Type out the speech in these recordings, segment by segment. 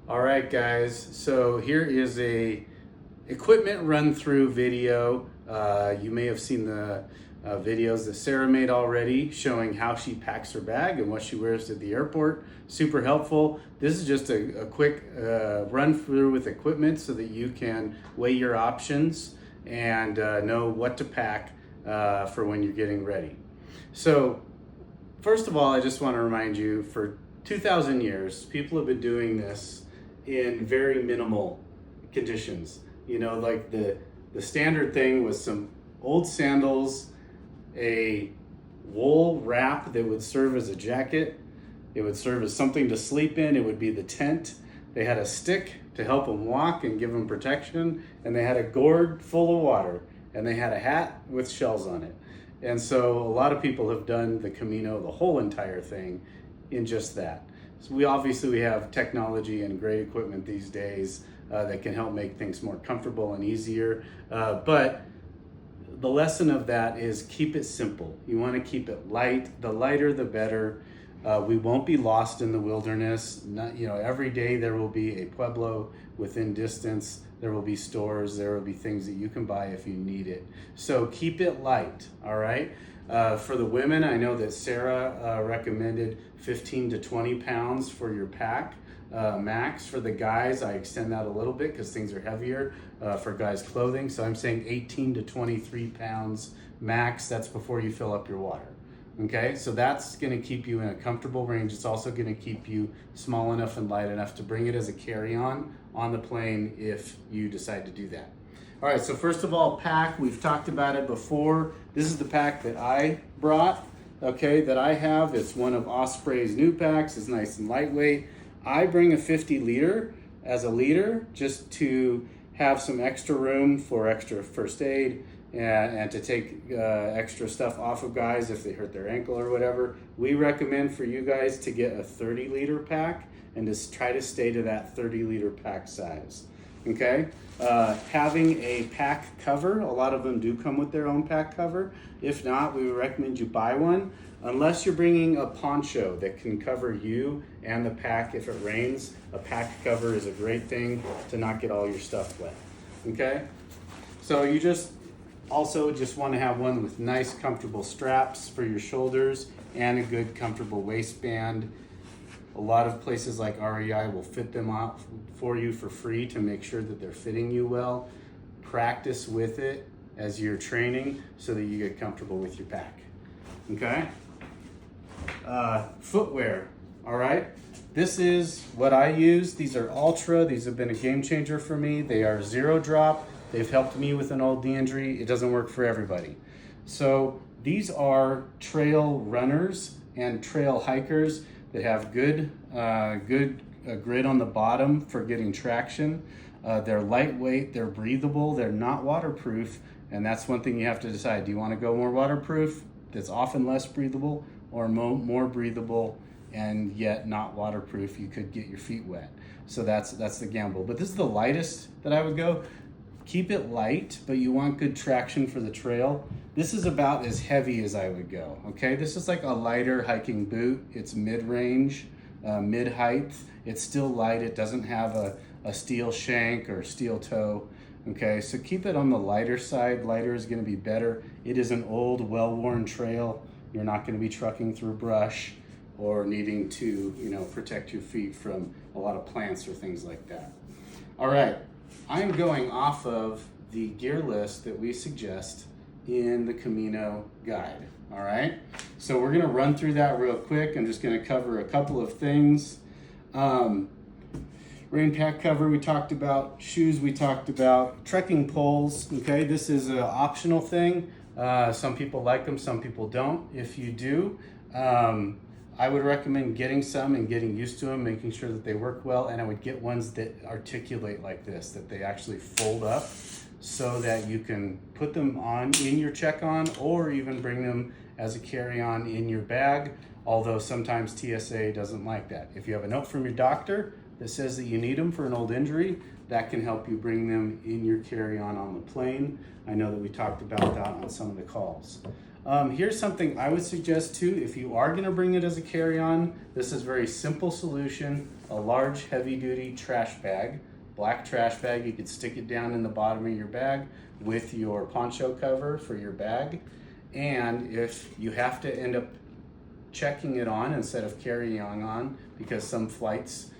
All right, guys. So here is a equipment run through video. You may have seen the videos that Sarah made already showing how she packs her bag and what she wears at the airport. Super helpful. This is just a quick run through with equipment so that you can weigh your options and know what to pack for when you're getting ready. So first of all, I just want to remind you, for 2,000 years, people have been doing this in very minimal conditions. You know, like the standard thing was some old sandals, a wool wrap that would serve as a jacket. It would serve as something to sleep in. It would be the tent. They had a stick to help them walk and give them protection. And they had a gourd full of water. And they had a hat with shells on it. And so a lot of people have done the Camino, the whole entire thing, in just that. So we have technology and great equipment these days that can help make things more comfortable and easier. But the lesson of that is keep it simple. You want to keep it light. The lighter, the better. We won't be lost in the wilderness. Every day there will be a pueblo within distance. There will be stores. There will be things that you can buy if you need it. So keep it light, all right? For the women, I know that Sarah recommended 15 to 20 pounds for your pack max. For the guys, I extend that a little bit because things are heavier for guys' clothing. So I'm saying 18 to 23 pounds max. That's before you fill up your water. Okay, so that's going to keep you in a comfortable range. It's also going to keep you small enough and light enough to bring it as a carry-on the plane if you decide to do that. All right, so first of all, pack. We've talked about it before. This is the pack that I brought, okay, that I have. It's one of Osprey's new packs. It's nice and lightweight. I bring a 50 liter as a leader just to have some extra room for extra first aid and to take extra stuff off of guys if they hurt their ankle or whatever. We recommend for you guys to get a 30 liter pack and just try to stay to that 30 liter pack size. Okay, having a pack cover, a lot of them do come with their own pack cover. If not, we would recommend you buy one, unless you're bringing a poncho that can cover you and the pack if it rains. A pack cover is a great thing to not get all your stuff wet. Okay, so you just want to have one with nice comfortable straps for your shoulders and a good comfortable waistband. A lot of places like REI will fit them out for you for free to make sure that they're fitting you well. Practice with it as you're training so that you get comfortable with your pack. Okay? Footwear, all right? This is what I use. These are Ultra. These have been a game changer for me. They are 0 drop. They've helped me with an old knee injury. It doesn't work for everybody. So these are trail runners and trail hikers that have good grid on the bottom for getting traction. They're lightweight, they're breathable, they're not waterproof, and that's one thing you have to decide. Do you want to go more waterproof, that's often less breathable, or more breathable and yet not waterproof? You could get your feet wet. So that's the gamble. But this is the lightest that I would go. Keep it light, but you want good traction for the trail. This is about as heavy as I would go, okay? This is like a lighter hiking boot. It's mid-range, mid-height. It's still light. It doesn't have a steel shank or steel toe, okay? So keep it on the lighter side. Lighter is gonna be better. It is an old, well-worn trail. You're not gonna be trucking through brush or needing to, protect your feet from a lot of plants or things like that. All right. I'm going off of the gear list that we suggest in the Camino guide, all right? So we're gonna run through that real quick. I'm just gonna cover a couple of things. Rain pack cover we talked about, shoes we talked about, trekking poles, okay? This is an optional thing. Some people like them, some people don't. If you do, I would recommend getting some and getting used to them, making sure that they work well, and I would get ones that articulate like this, that they actually fold up so that you can put them on in your check-on or even bring them as a carry-on in your bag, although sometimes TSA doesn't like that. If you have a note from your doctor that says that you need them for an old injury, that can help you bring them in your carry-on the plane. I know that we talked about that on some of the calls. Here's something I would suggest too. If you are going to bring it as a carry-on, this is a very simple solution. A large heavy-duty trash bag, black trash bag. You could stick it down in the bottom of your bag with your poncho cover for your bag. And if you have to end up checking it on instead of carrying on, because some flights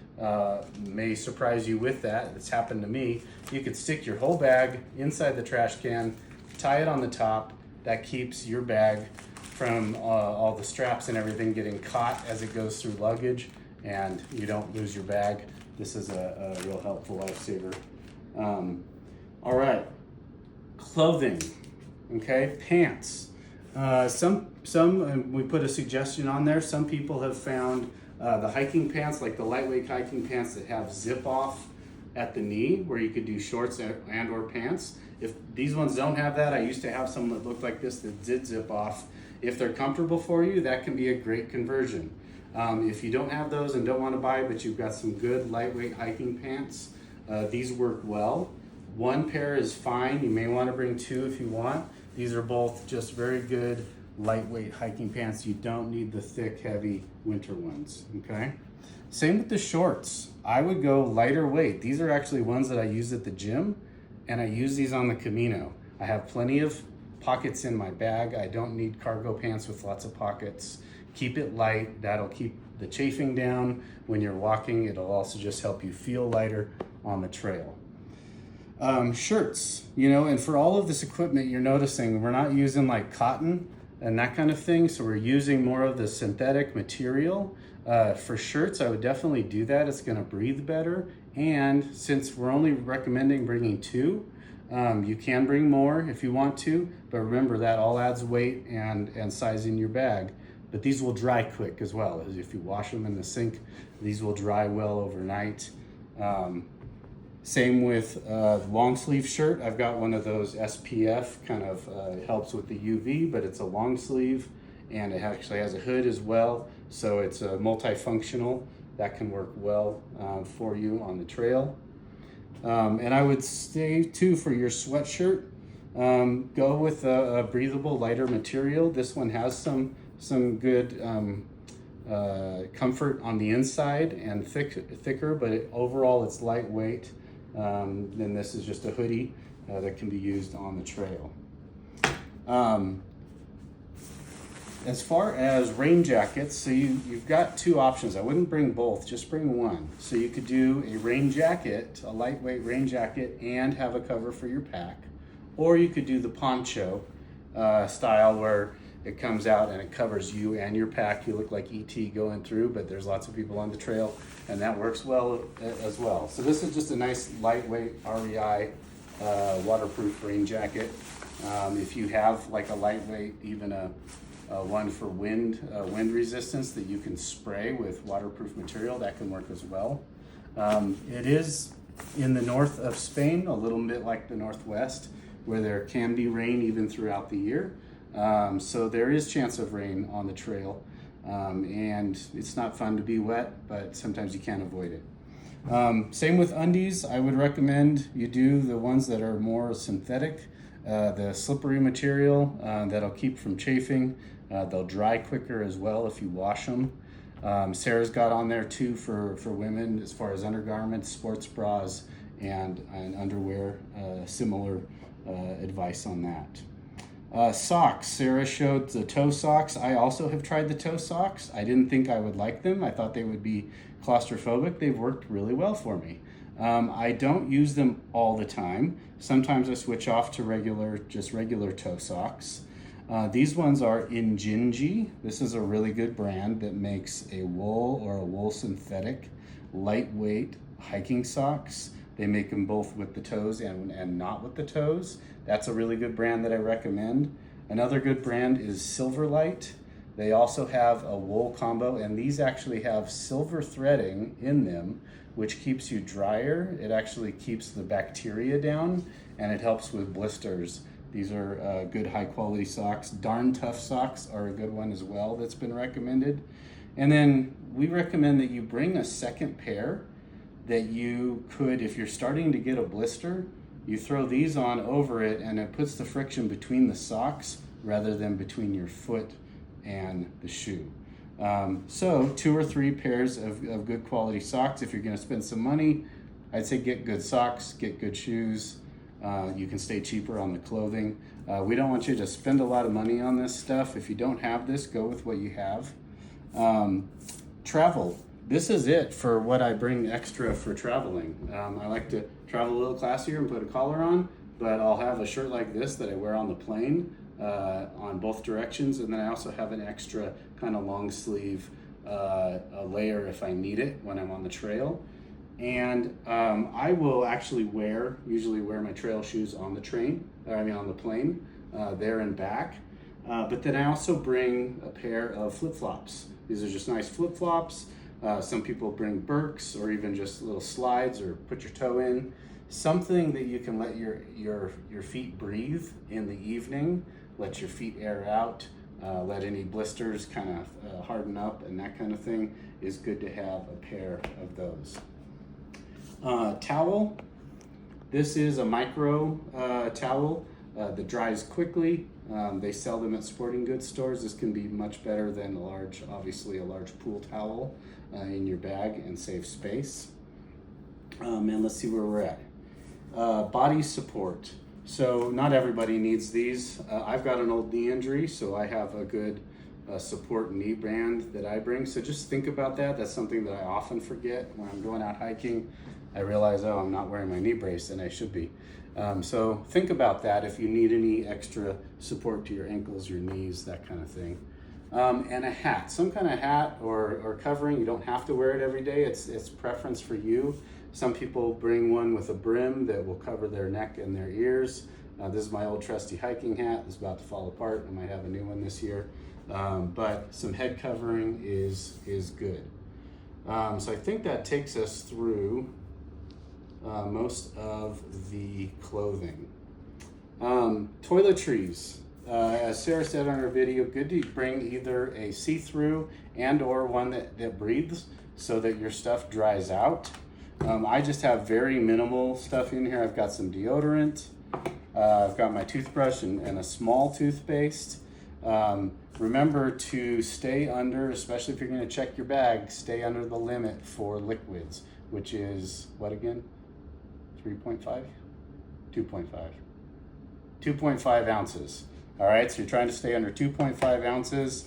may surprise you with that, it's happened to me, you could stick your whole bag inside the trash can, tie it on the top. That keeps your bag from all the straps and everything getting caught as it goes through luggage, and you don't lose your bag. This is a real helpful lifesaver. All right, clothing, okay, pants. Some we put a suggestion on there. Some people have found the hiking pants, like the lightweight hiking pants that have zip off at the knee, where you could do shorts and or pants. If these ones don't have that, I used to have some that looked like this that did zip off. If they're comfortable for you, that can be a great conversion. If you don't have those and don't want to buy, but you've got some good lightweight hiking pants, these work well. One pair is fine. You may want to bring two if you want. These are both just very good lightweight hiking pants. You don't need the thick, heavy winter ones, okay? Same with the shorts. I would go lighter weight. These are actually ones that I use at the gym, and I use these on the Camino. I have plenty of pockets in my bag. I don't need cargo pants with lots of pockets. Keep it light. That'll keep the chafing down when you're walking. It'll also just help you feel lighter on the trail. Shirts, and for all of this equipment, you're noticing we're not using like cotton and that kind of thing, so we're using more of the synthetic material. For shirts, I would definitely do that. It's gonna breathe better, and since we're only recommending bringing two, you can bring more if you want to, but remember that all adds weight and size in your bag. But these will dry quick as well. As if you wash them in the sink, these will dry well overnight. Same with long sleeve shirt. I've got one of those SPF, kind of helps with the UV, but it's a long sleeve, and it actually has a hood as well. So it's multifunctional. That can work well for you on the trail. And I would say too, for your sweatshirt, go with a breathable, lighter material. This one has some good comfort on the inside and thicker, but overall it's lightweight. Then this is just a hoodie that can be used on the trail. As far as rain jackets, so you've got two options. I wouldn't bring both, just bring one. So you could do a rain jacket, a lightweight rain jacket, and have a cover for your pack. Or you could do the poncho style, where it comes out and it covers you and your pack. You look like ET going through, but there's lots of people on the trail, and that works well as well. So this is just a nice lightweight REI waterproof rain jacket. If you have like a lightweight, even a one for wind resistance that you can spray with waterproof material, that can work as well. It is in the north of Spain, a little bit like the Northwest, where there can be rain even throughout the year. So there is chance of rain on the trail, and it's not fun to be wet, but sometimes you can't avoid it. Same with undies. I would recommend you do the ones that are more synthetic, the slippery material that'll keep from chafing. They'll dry quicker as well if you wash them. Sarah's got on there too for women as far as undergarments, sports bras, and underwear, similar advice on that. Socks. Sarah showed the toe socks. I also have tried the toe socks. I didn't think I would like them. I thought they would be claustrophobic. They've worked really well for me. I don't use them all the time. Sometimes I switch off to regular toe socks. These ones are Injinji. This is a really good brand that makes a wool or a wool synthetic lightweight hiking socks. They make them both with the toes and not with the toes. That's a really good brand that I recommend. Another good brand is Silverlight. They also have a wool combo, and these actually have silver threading in them, which keeps you drier. It actually keeps the bacteria down, and it helps with blisters. These are good high quality socks. Darn Tough socks are a good one as well that's been recommended. And then we recommend that you bring a second pair that you could, if you're starting to get a blister, you throw these on over it, and it puts the friction between the socks rather than between your foot and the shoe. So 2 or 3 pairs of good quality socks. If you're going to spend some money, I'd say get good socks, get good shoes. You can stay cheaper on the clothing. We don't want you to spend a lot of money on this stuff. If you don't have this, go with what you have. Travel. This is it for what I bring extra for traveling. I like to travel a little classier and put a collar on, but I'll have a shirt like this that I wear on the plane on both directions, and then I also have an extra kind of long sleeve a layer if I need it when I'm on the trail. And I will actually usually wear my trail shoes on the on the plane, there and back. But then I also bring a pair of flip-flops. These are just nice flip-flops. Some people bring Birks or even just little slides or put your toe in. Something that you can let your feet breathe in the evening, let your feet air out, let any blisters kind of harden up and that kind of thing is good to have a pair of those. Towel. This is a micro towel that dries quickly. They sell them at sporting goods stores. This can be much better than obviously a large pool towel in your bag and save space. And let's see where we're at. Body support. So not everybody needs these. I've got an old knee injury, so I have a good support knee band that I bring. So just think about that. That's something that I often forget when I'm going out hiking. I realize, I'm not wearing my knee brace, and I should be. So think about that if you need any extra support to your ankles, your knees, that kind of thing. And a hat, some kind of hat or covering. You don't have to wear it every day. It's preference for you. Some people bring one with a brim that will cover their neck and their ears. This is my old trusty hiking hat. It's about to fall apart. I might have a new one this year. But some head covering is good. So I think that takes us through most of the clothing. Toiletries. As Sarah said on her video, good to bring either a see-through and or one that breathes so that your stuff dries out. I just have very minimal stuff in here. I've got some deodorant. I've got my toothbrush and a small toothpaste. Remember to stay under, especially if you're going to check your bag, stay under the limit for liquids, which is what again? 3.5? 2.5. 2.5 ounces. All right, so you're trying to stay under 2.5 ounces.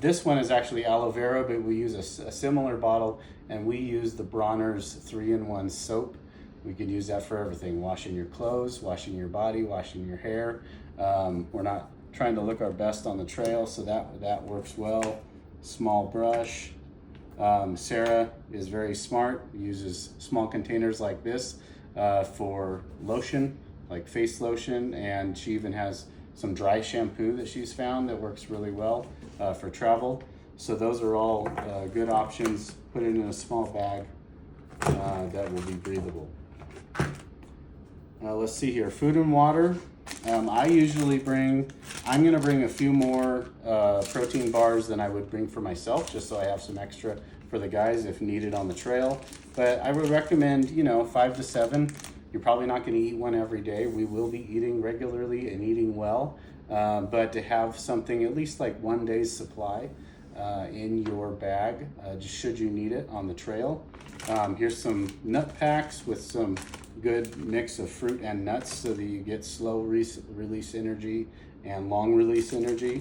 This one is actually aloe vera, but we use a similar bottle, and we use the Bronner's 3-in-1 soap. We could use that for everything, washing your clothes, washing your body, washing your hair. We're not trying to look our best on the trail, so that works well. Small brush. Sarah is very smart, uses small containers like this for lotion, like face lotion, and she even has some dry shampoo that she's found that works really well for travel. So those are all good options. Put it in a small bag that will be breathable. Let's see here, food and water. I'm gonna bring a few more protein bars than I would bring for myself, just so I have some extra for the guys if needed on the trail. But I would recommend, 5 to 7. You're probably not gonna eat one every day. We will be eating regularly and eating well, but to have something at least like 1 day's supply in your bag, just should you need it on the trail. Here's some nut packs with some good mix of fruit and nuts so that you get slow release energy and long release energy.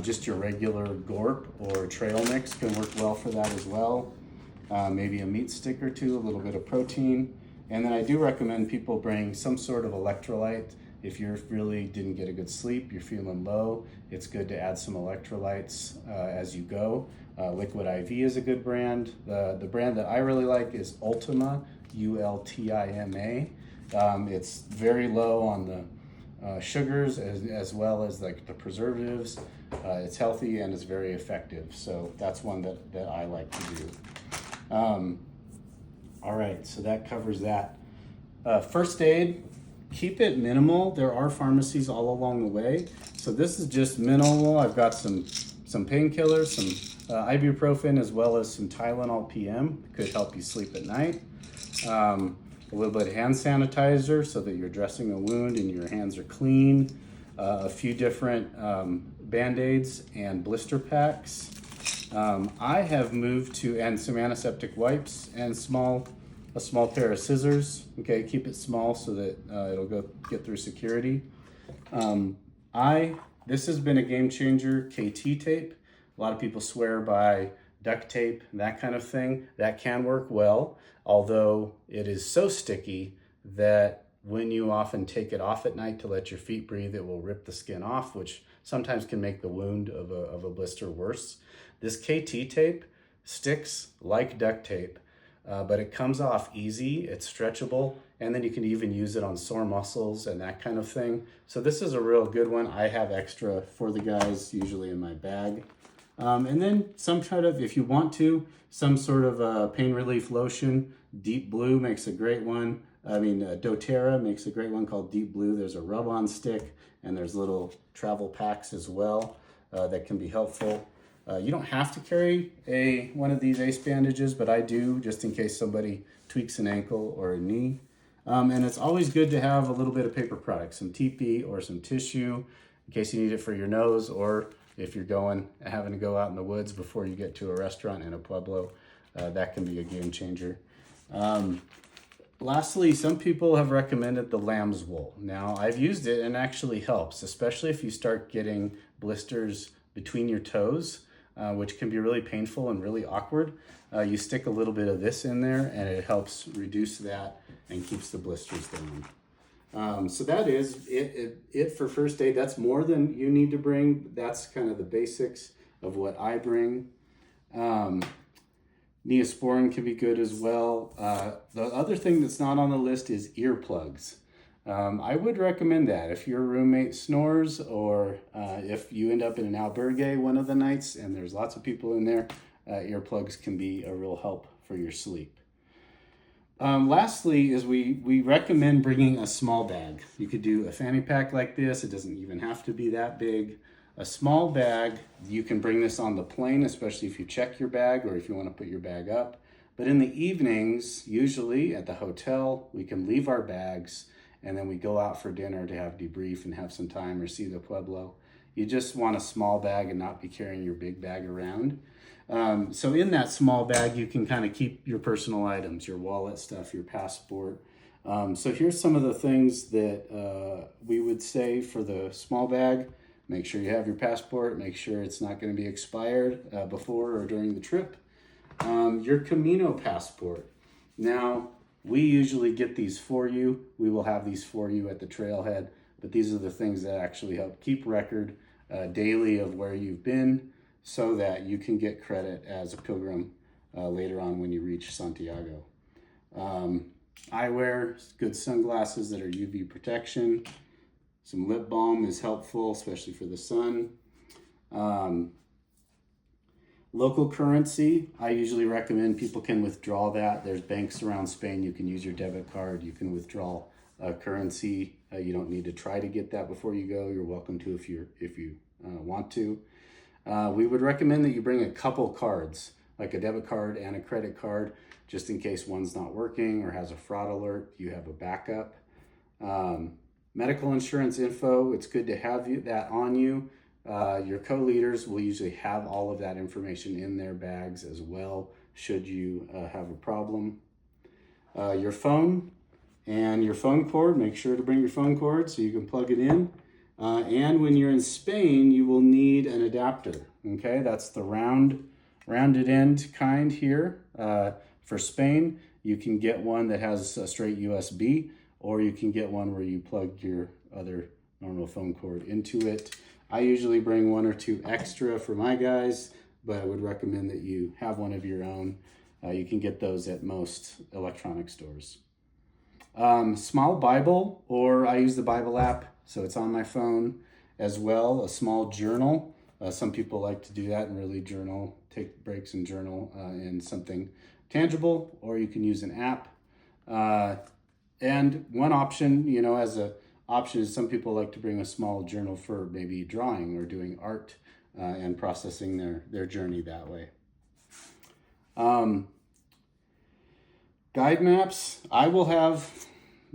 Just your regular Gorp or trail mix can work well for that as well. Maybe a meat stick or two, a little bit of protein. And then I do recommend people bring some sort of electrolyte. If you really didn't get a good sleep, you're feeling low, it's good to add some electrolytes as you go. Liquid IV is a good brand. The brand that I really like is Ultima, Ultima. It's very low on the sugars as well as like the preservatives. It's healthy and it's very effective. So that's one that I like to do. All right, so that covers that. First aid, keep it minimal. There are pharmacies all along the way. So this is just minimal. I've got some painkillers, some ibuprofen, as well as some Tylenol PM. Could help you sleep at night. A little bit of hand sanitizer so that you're dressing a wound and your hands are clean. a few different Band-Aids and blister packs. I have moved to, and some antiseptic wipes and a small pair of scissors. Okay, keep it small so that it'll get through security. This has been a game changer, KT tape. A lot of people swear by duct tape, that kind of thing. That can work well, although it is so sticky that when you often take it off at night to let your feet breathe, it will rip the skin off, which sometimes can make the wound of a blister worse. This KT tape sticks like duct tape, but it comes off easy, it's stretchable, and then you can even use it on sore muscles and that kind of thing. So this is a real good one. I have extra for the guys, usually in my bag. And then some kind of, if you want to, some sort of pain relief lotion. Deep Blue makes a great one. doTERRA makes a great one called Deep Blue. There's a rub-on stick, and there's little travel packs as well that can be helpful. You don't have to carry one of these ACE bandages, but I do, just in case somebody tweaks an ankle or a knee. And it's always good to have a little bit of paper products, some TP or some tissue, in case you need it for your nose, or if you're having to go out in the woods before you get to a restaurant in a pueblo. That can be a game changer. Lastly, some people have recommended the lamb's wool. Now, I've used it and it actually helps, especially if you start getting blisters between your toes, which can be really painful and really awkward. You stick a little bit of this in there and it helps reduce that and keeps the blisters down. So that is it for first aid. That's more than you need to bring. That's kind of the basics of what I bring. Neosporin can be good as well. The other thing that's not on the list is earplugs. I would recommend that if your roommate snores, or if you end up in an albergue one of the nights and there's lots of people in there, earplugs can be a real help for your sleep. Lastly is we recommend bringing a small bag. You could do a fanny pack like this. It doesn't even have to be that big. A small bag, you can bring this on the plane, especially if you check your bag or if you want to put your bag up. But in the evenings, usually at the hotel, we can leave our bags and then we go out for dinner to have debrief and have some time or see the pueblo. You just want a small bag and not be carrying your big bag around. So in that small bag, you can kind of keep your personal items, your wallet stuff, your passport. So here's some of the things that we would say for the small bag. Make sure you have your passport. Make sure it's not going to be expired before or during the trip. Your Camino passport. Now, we usually get these for you. We will have these for you at the trailhead, but these are the things that actually help keep record daily of where you've been so that you can get credit as a pilgrim later on when you reach Santiago. Eyewear, good sunglasses that are UV protection. Some lip balm is helpful, especially for the sun. Local currency, I usually recommend people can withdraw that. There's banks around Spain. You can use your debit card. You can withdraw currency. You don't need to try to get that before you go. You're welcome to if you want to. We would recommend that you bring a couple cards, like a debit card and a credit card, just in case one's not working or has a fraud alert. You have a backup. Medical insurance info, it's good to have that on you. Your co-leaders will usually have all of that information in their bags as well, should you have a problem. Your phone and your phone cord, make sure to bring your phone cord so you can plug it in. And when you're in Spain, you will need an adapter, okay? That's the rounded end kind here. For Spain, you can get one that has a straight USB, or you can get one where you plug your other normal phone cord into it. I usually bring one or two extra for my guys, but I would recommend that you have one of your own. You can get those at most electronic stores. Small Bible, or I use the Bible app, so it's on my phone as well. A small journal. Some people like to do that and really journal, take breaks and journal in something tangible, or you can use an app. And one option, as a option is some people like to bring a small journal for maybe drawing or doing art and processing their journey that way. Guide maps, I will have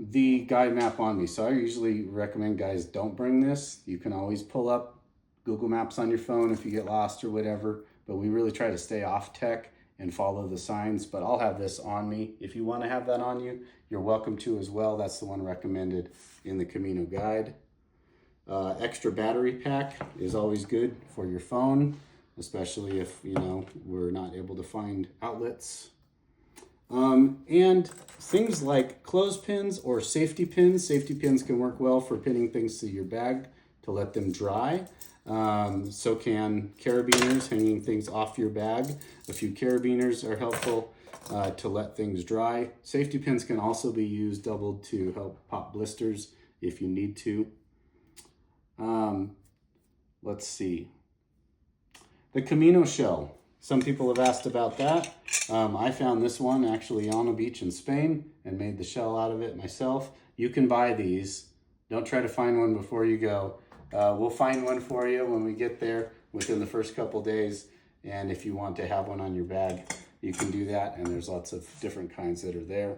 the guide map on me. So I usually recommend guys don't bring this. You can always pull up Google Maps on your phone if you get lost or whatever, but we really try to stay off tech and follow the signs. But I'll have this on me. If you want to have that on you, you're welcome to as well. That's the one recommended in the Camino guide. Extra battery pack is always good for your phone, especially if, you know, we're not able to find outlets. And things like clothespins or safety pins. Safety pins can work well for pinning things to your bag to let them dry. So can carabiners, hanging things off your bag. A few carabiners are helpful to let things dry. Safety pins can also be used doubled to help pop blisters if you need to. Let's see. The Camino shell. Some people have asked about that. I found this one actually on a beach in Spain and made the shell out of it myself. You can buy these. Don't try to find one before you go. We'll find one for you when we get there within the first couple days. And if you want to have one on your bag, you can do that. And there's lots of different kinds that are there.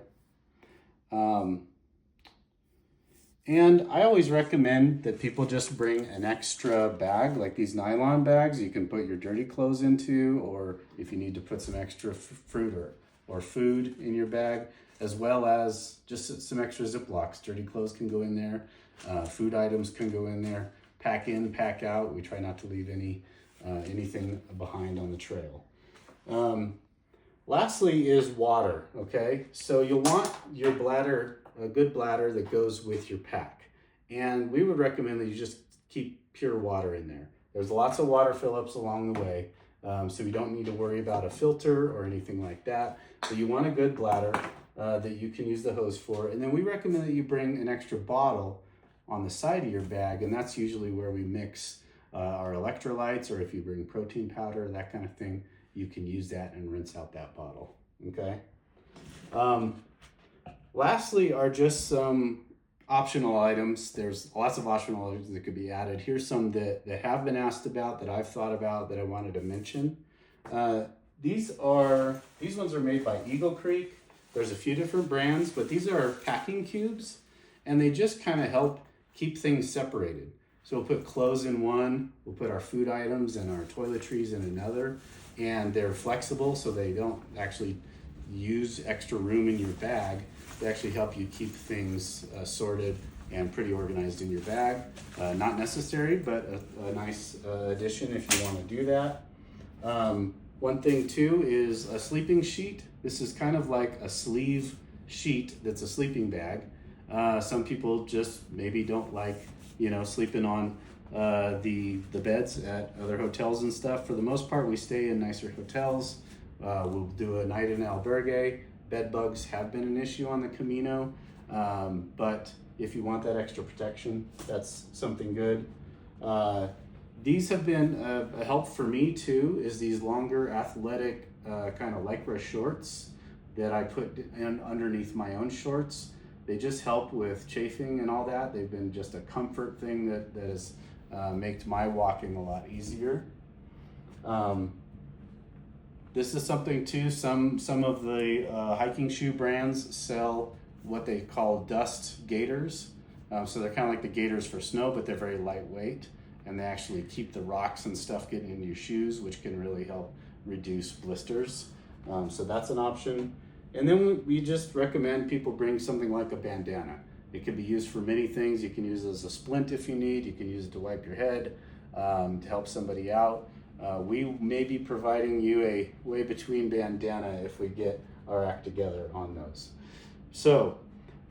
And I always recommend that people just bring an extra bag, like these nylon bags you can put your dirty clothes into, or if you need to put some extra fruit or food in your bag, as well as just some extra Ziplocs. Dirty clothes can go in there, food items can go in there, pack in, pack out. We try not to leave anything behind on the trail. Lastly is water, okay? So you'll want your bladder, a good bladder that goes with your pack. And we would recommend that you just keep pure water in there. There's lots of water fill-ups along the way, so you don't need to worry about a filter or anything like that. But you want a good bladder that you can use the hose for. And then we recommend that you bring an extra bottle on the side of your bag, and that's usually where we mix our electrolytes, or if you bring protein powder, that kind of thing, you can use that and rinse out that bottle, okay? Lastly are just some optional items. There's lots of optional items that could be added. Here's some that have been asked about, that I've thought about, that I wanted to mention. These ones are made by Eagle Creek. There's a few different brands, but these are packing cubes, and they just kind of help keep things separated. So we'll put clothes in one, we'll put our food items and our toiletries in another, and they're flexible so they don't actually use extra room in your bag. They actually help you keep things sorted and pretty organized in your bag. Not necessary, but a nice addition if you want to do that. One thing too is a sleeping sheet. This is kind of like a sleeve sheet that's a sleeping bag. Some people just maybe don't like, sleeping on the beds at other hotels and stuff. For the most part, we stay in nicer hotels. We'll do a night in albergue. Bed bugs have been an issue on the Camino, but if you want that extra protection, that's something good. These have been a help for me too, is these longer athletic kind of lycra shorts that I put in underneath my own shorts. They just help with chafing and all that. They've been just a comfort thing that has made my walking a lot easier. This is something too, some of the hiking shoe brands sell what they call dust gaiters. So they're kind of like the gaiters for snow, but they're very lightweight, and they actually keep the rocks and stuff getting into your shoes, which can really help reduce blisters. So that's an option. And then we just recommend people bring something like a bandana. It can be used for many things. You can use it as a splint if you need. You can use it to wipe your head, to help somebody out. We may be providing you a way between bandana if we get our act together on those. So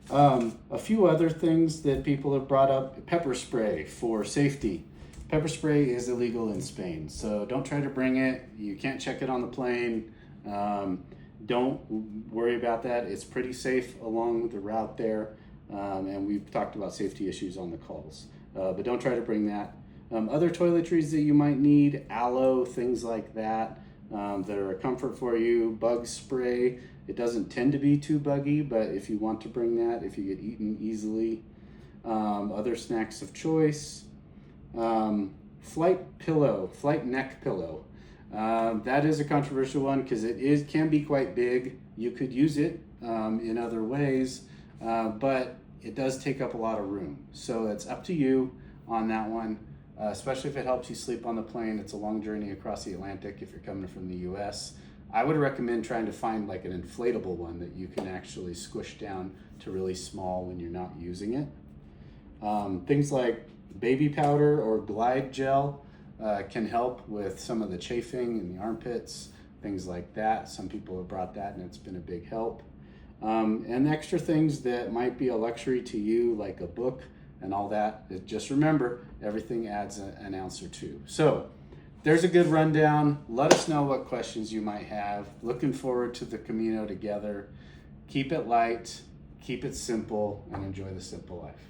a few other things that people have brought up: pepper spray for safety. Pepper spray is illegal in Spain, so don't try to bring it. You can't check it on the plane. Don't worry about that. It's pretty safe along the route there, and we've talked about safety issues on the calls, but don't try to bring that. Other toiletries that you might need, aloe, things like that, that are a comfort for you. Bug spray, it doesn't tend to be too buggy, but if you want to bring that, if you get eaten easily. Other snacks of choice. Flight neck pillow. That is a controversial one because it can be quite big. You could use it in other ways, but it does take up a lot of room. So it's up to you on that one, especially if it helps you sleep on the plane. It's a long journey across the Atlantic if you're coming from the US. I would recommend trying to find like an inflatable one that you can actually squish down to really small when you're not using it. Things like baby powder or glide gel can help with some of the chafing in the armpits, things like that. Some people have brought that and it's been a big help. And extra things that might be a luxury to you, like a book and all that. Just remember, everything adds an ounce or two. So there's a good rundown. Let us know what questions you might have. Looking forward to the Camino together. Keep it light, keep it simple, and enjoy the simple life.